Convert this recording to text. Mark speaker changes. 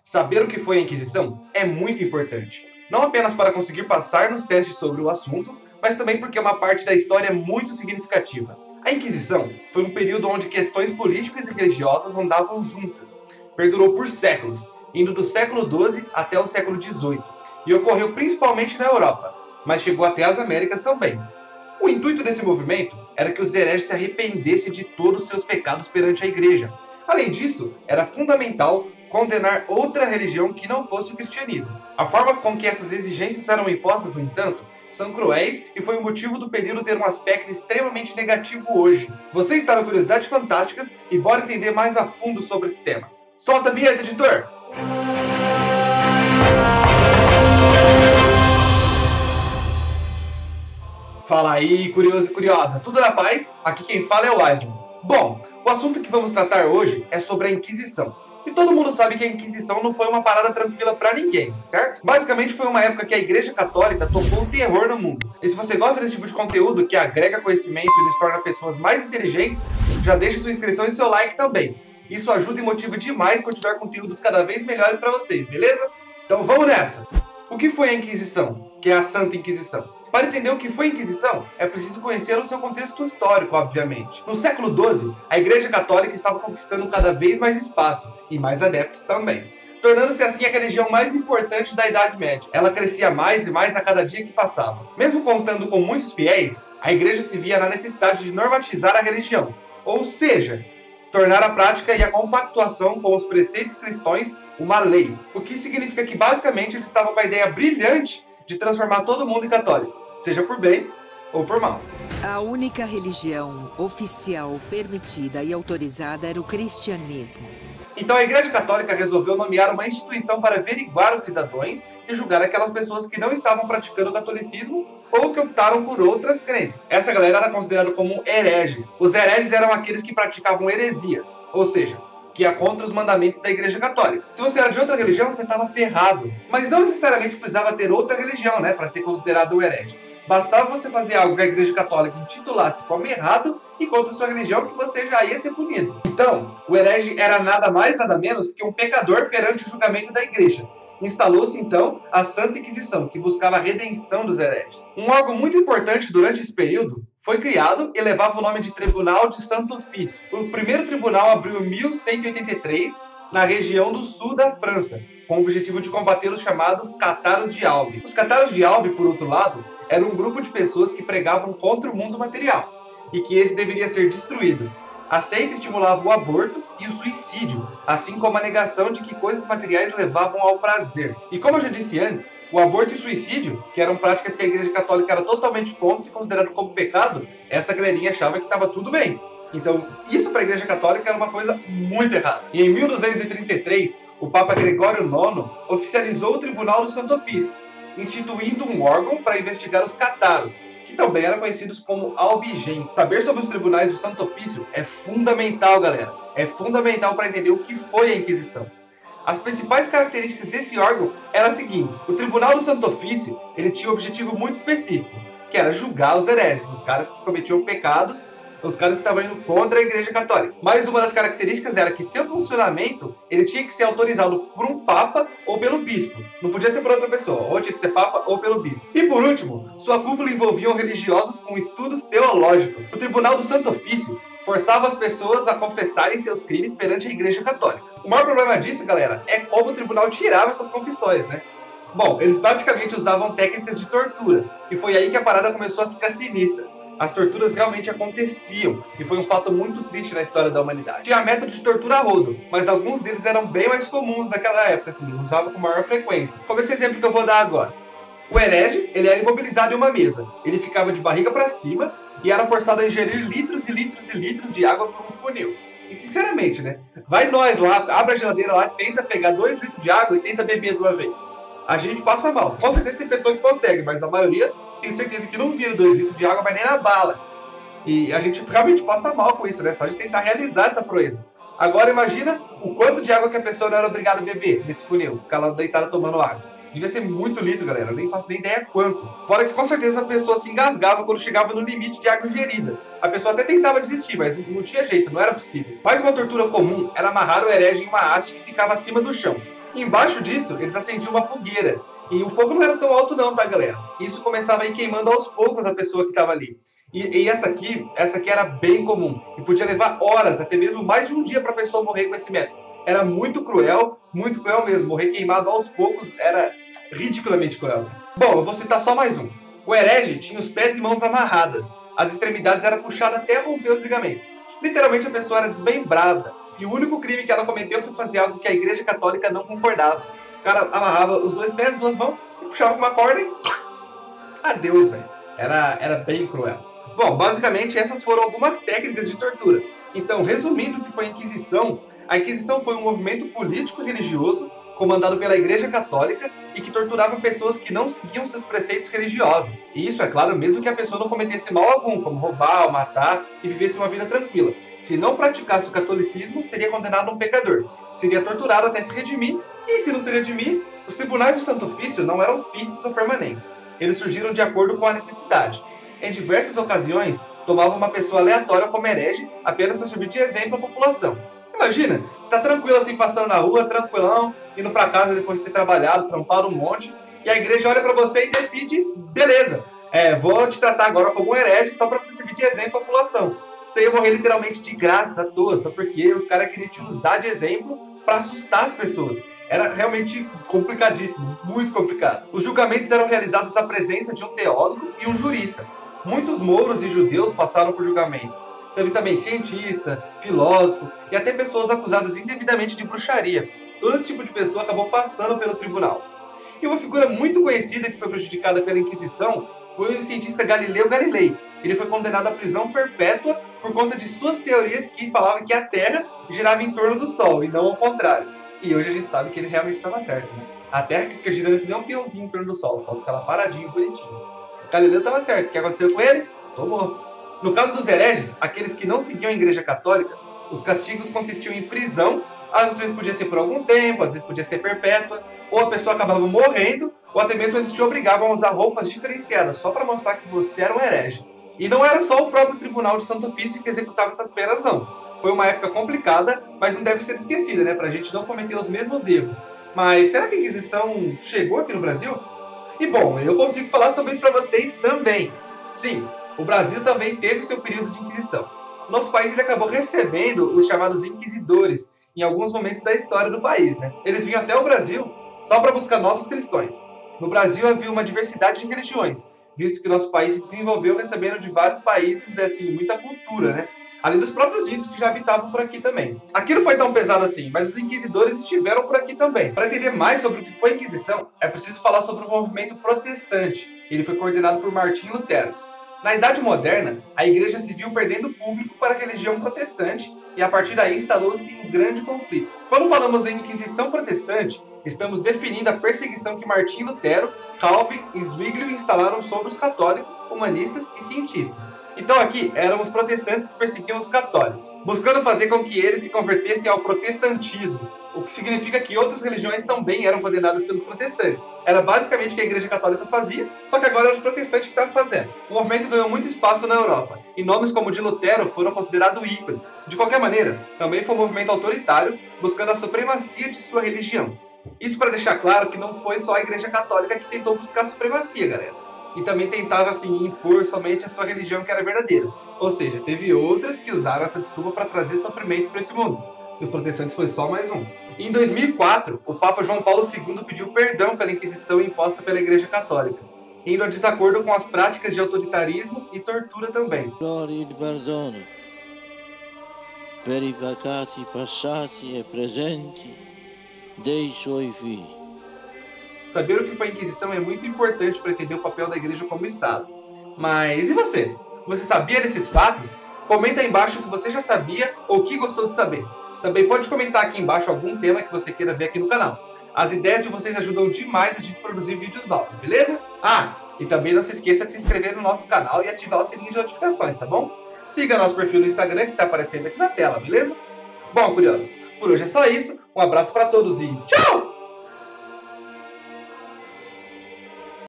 Speaker 1: Saber o que foi a Inquisição é muito importante, não apenas para conseguir passar nos testes sobre o assunto, mas também porque é uma parte da história muito significativa. A Inquisição foi um período onde questões políticas e religiosas andavam juntas. Perdurou por séculos, indo do século XII até o século XVIII, e ocorreu principalmente na Europa, mas chegou até as Américas também. O intuito desse movimento era que os hereges se arrependessem de todos os seus pecados perante a Igreja. Além disso, era fundamental condenar outra religião que não fosse o cristianismo. A forma com que essas exigências eram impostas, no entanto, são cruéis e foi o motivo do período ter um aspecto extremamente negativo hoje. Você está no Curiosidades Fantásticas e bora entender mais a fundo sobre esse tema. Solta a vinheta, editor! Fala aí, curioso e curiosa, tudo na paz? Aqui quem fala é o Wesley. Bom, o assunto que vamos tratar hoje é sobre a Inquisição. E todo mundo sabe que a Inquisição não foi uma parada tranquila pra ninguém, certo? Basicamente foi uma época que a Igreja Católica tocou o terror no mundo. E se você gosta desse tipo de conteúdo que agrega conhecimento e nos torna pessoas mais inteligentes, já deixa sua inscrição e seu like também. Isso ajuda e motiva demais continuar conteúdos cada vez melhores pra vocês, beleza? Então vamos nessa! O que foi a Inquisição, que é a Santa Inquisição? Para entender o que foi a Inquisição, é preciso conhecer o seu contexto histórico, obviamente. No século XII, a Igreja Católica estava conquistando cada vez mais espaço, e mais adeptos também, tornando-se assim a religião mais importante da Idade Média. Ela crescia mais e mais a cada dia que passava. Mesmo contando com muitos fiéis, a Igreja se via na necessidade de normatizar a religião, ou seja, tornar a prática e a compactuação com os preceitos cristãos uma lei, o que significa que basicamente eles estavam com a ideia brilhante de transformar todo mundo em católico, seja por bem ou por mal.
Speaker 2: A única religião oficial permitida e autorizada era o cristianismo.
Speaker 1: Então a Igreja Católica resolveu nomear uma instituição para averiguar os cidadãos e julgar aquelas pessoas que não estavam praticando o catolicismo ou que optaram por outras crenças. Essa galera era considerada como hereges. Os hereges eram aqueles que praticavam heresias, ou seja, que ia contra os mandamentos da Igreja Católica. Se você era de outra religião, você estava ferrado. Mas não necessariamente precisava ter outra religião, né, para ser considerado um herege. Bastava você fazer algo que a Igreja Católica intitulasse como errado e contra a sua religião que você já ia ser punido. Então, o herege era nada mais, nada menos que um pecador perante o julgamento da Igreja. Instalou-se, então, a Santa Inquisição, que buscava a redenção dos hereges. Um órgão muito importante durante esse período foi criado e levava o nome de Tribunal de Santo Ofício. O primeiro tribunal abriu em 1183, na região do sul da França, com o objetivo de combater os chamados Cataros de Albi. Os Cataros de Albi, por outro lado, eram um grupo de pessoas que pregavam contra o mundo material, e que esse deveria ser destruído. A seita estimulava o aborto e o suicídio, assim como a negação de que coisas materiais levavam ao prazer. E como eu já disse antes, o aborto e o suicídio, que eram práticas que a Igreja Católica era totalmente contra e considerado como pecado, essa galerinha achava que estava tudo bem. Então, isso para a Igreja Católica era uma coisa muito errada. E em 1233, o Papa Gregório IX oficializou o Tribunal do Santo Ofício, instituindo um órgão para investigar os cataros, que também eram conhecidos como albigens. Saber sobre os tribunais do Santo Ofício é fundamental, galera. É fundamental para entender o que foi a Inquisição. As principais características desse órgão eram as seguintes. O Tribunal do Santo Ofício, ele tinha um objetivo muito específico, que era julgar os hereges, os caras que cometiam pecados, os caras que estavam indo contra a Igreja Católica. Mas uma das características era que seu funcionamento, ele tinha que ser autorizado por um papa ou pelo bispo. Não podia ser por outra pessoa, ou tinha que ser papa ou pelo bispo. E por último, sua cúpula envolvia religiosos com estudos teológicos. O Tribunal do Santo Ofício forçava as pessoas a confessarem seus crimes perante a Igreja Católica. O maior problema disso, galera, é como o tribunal tirava essas confissões, né? Bom, eles praticamente usavam técnicas de tortura, e foi aí que a parada começou a ficar sinistra. As torturas realmente aconteciam, e foi um fato muito triste na história da humanidade. Tinha método de tortura a rodo, mas alguns deles eram bem mais comuns naquela época, assim, usavam com maior frequência. Como esse exemplo que eu vou dar agora. O herege, ele era imobilizado em uma mesa. Ele ficava de barriga para cima e era forçado a ingerir litros e litros e litros de água por um funil. E sinceramente, né? Vai nós lá, abre a geladeira lá, tenta pegar 2 litros de água e tenta beber de uma vez. A gente passa mal. Com certeza tem pessoa que consegue, mas a maioria tenho certeza que não vira 2 litros de água, mas nem na bala. E a gente realmente passa mal com isso, né? Só de tentar realizar essa proeza. Agora imagina o quanto de água que a pessoa não era obrigada a beber nesse funil, ficar lá deitada tomando água. Devia ser muito litro, galera. Eu nem faço nem ideia quanto. Fora que com certeza a pessoa se engasgava quando chegava no limite de água ingerida. A pessoa até tentava desistir, mas não tinha jeito, não era possível. Mais uma tortura comum era amarrar o herege em uma haste que ficava acima do chão. Embaixo disso, eles acendiam uma fogueira. E o fogo não era tão alto não, tá, galera? Isso começava a ir queimando aos poucos a pessoa que estava ali. E essa aqui era bem comum. E podia levar horas, até mesmo mais de um dia para a pessoa morrer com esse método. Era muito cruel mesmo. Morrer queimado aos poucos era ridiculamente cruel. Bom, eu vou citar só mais um. O herege tinha os pés e mãos amarradas. As extremidades eram puxadas até romper os ligamentos. Literalmente a pessoa era desmembrada. E o único crime que ela cometeu foi fazer algo que a Igreja Católica não concordava. Os caras amarravam os dois pés, as duas mãos, e puxavam com uma corda e... adeus, velho. Era bem cruel. Bom, basicamente essas foram algumas técnicas de tortura. Então, resumindo o que foi a Inquisição foi um movimento político e religioso comandado pela Igreja Católica e que torturava pessoas que não seguiam seus preceitos religiosos. E isso, é claro, mesmo que a pessoa não cometesse mal algum, como roubar ou matar, e vivesse uma vida tranquila. Se não praticasse o catolicismo, seria condenado a um pecador. Seria torturado até se redimir, e se não se redimisse, os tribunais do Santo Ofício não eram fixos ou permanentes. Eles surgiram de acordo com a necessidade. Em diversas ocasiões, tomavam uma pessoa aleatória como herege, apenas para servir de exemplo à população. Imagina, você tá tranquilo assim, passando na rua, tranquilão, indo pra casa depois de ter trabalhado, trampado um monte, e a igreja olha pra você e decide, beleza, vou te tratar agora como um herege só pra você servir de exemplo à população. Você ia morrer literalmente de graça, à toa, só porque os caras queriam te usar de exemplo pra assustar as pessoas. Era realmente complicadíssimo, muito complicado. Os julgamentos eram realizados na presença de um teólogo e um jurista. Muitos mouros e judeus passaram por julgamentos. Teve também cientista, filósofo e até pessoas acusadas indevidamente de bruxaria. Todo esse tipo de pessoa acabou passando pelo tribunal. E uma figura muito conhecida que foi prejudicada pela Inquisição foi o cientista Galileu Galilei. Ele foi condenado à prisão perpétua por conta de suas teorias que falavam que a Terra girava em torno do Sol e não ao contrário. E hoje a gente sabe que ele realmente estava certo, né? A Terra que fica girando que nem um peãozinho em torno do Sol, o Sol fica lá paradinho, bonitinho. O Galileu estava certo. O que aconteceu com ele? Tomou. No caso dos hereges, aqueles que não seguiam a Igreja Católica, os castigos consistiam em prisão, às vezes podia ser por algum tempo, às vezes podia ser perpétua, ou a pessoa acabava morrendo, ou até mesmo eles te obrigavam a usar roupas diferenciadas, só para mostrar que você era um herege. E não era só o próprio Tribunal de Santo Ofício que executava essas penas, não. Foi uma época complicada, mas não deve ser esquecida, né, pra gente não cometer os mesmos erros. Mas será que a Inquisição chegou aqui no Brasil? E bom, eu consigo falar sobre isso para vocês também. Sim, o Brasil também teve seu período de Inquisição. Nosso país ele acabou recebendo os chamados inquisidores em alguns momentos da história do país, né? Eles vinham até o Brasil só para buscar novos cristãos. No Brasil havia uma diversidade de religiões, visto que nosso país se desenvolveu recebendo de vários países, assim, muita cultura, né? Além dos próprios índios que já habitavam por aqui também. Aqui não foi tão pesado assim, mas os inquisidores estiveram por aqui também. Para entender mais sobre o que foi a Inquisição, é preciso falar sobre o movimento protestante. Ele foi coordenado por Martinho Lutero. Na Idade Moderna, a igreja se viu perdendo público para a religião protestante e a partir daí instalou-se um grande conflito. Quando falamos em Inquisição Protestante, estamos definindo a perseguição que Martinho Lutero, Calvin e Zwinglio instalaram sobre os católicos, humanistas e cientistas. Então aqui eram os protestantes que perseguiam os católicos, buscando fazer com que eles se convertessem ao protestantismo, o que significa que outras religiões também eram condenadas pelos protestantes. Era basicamente o que a Igreja Católica fazia, só que agora era os protestantes que estavam fazendo. O movimento ganhou muito espaço na Europa, e nomes como o de Lutero foram considerados ícones. De qualquer maneira, também foi um movimento autoritário, buscando a supremacia de sua religião. Isso para deixar claro que não foi só a Igreja Católica que tentou buscar a supremacia, galera. E também tentava, assim, impor somente a sua religião que era verdadeira. Ou seja, teve outras que usaram essa desculpa para trazer sofrimento para esse mundo. E os protestantes foi só mais um. E em 2004, o Papa João Paulo II pediu perdão pela Inquisição imposta pela Igreja Católica, indo a desacordo com as práticas de autoritarismo e tortura também.
Speaker 3: Glória e perdono per i peccati passati e presenti dei suoi figli.
Speaker 1: Saber o que foi a Inquisição é muito importante para entender o papel da Igreja como Estado. Mas e você? Você sabia desses fatos? Comenta aí embaixo o que você já sabia ou o que gostou de saber. Também pode comentar aqui embaixo algum tema que você queira ver aqui no canal. As ideias de vocês ajudam demais a gente produzir vídeos novos, beleza? Ah, e também não se esqueça de se inscrever no nosso canal e ativar o sininho de notificações, tá bom? Siga nosso perfil no Instagram que está aparecendo aqui na tela, beleza? Bom, curiosos, por hoje é só isso. Um abraço para todos e tchau!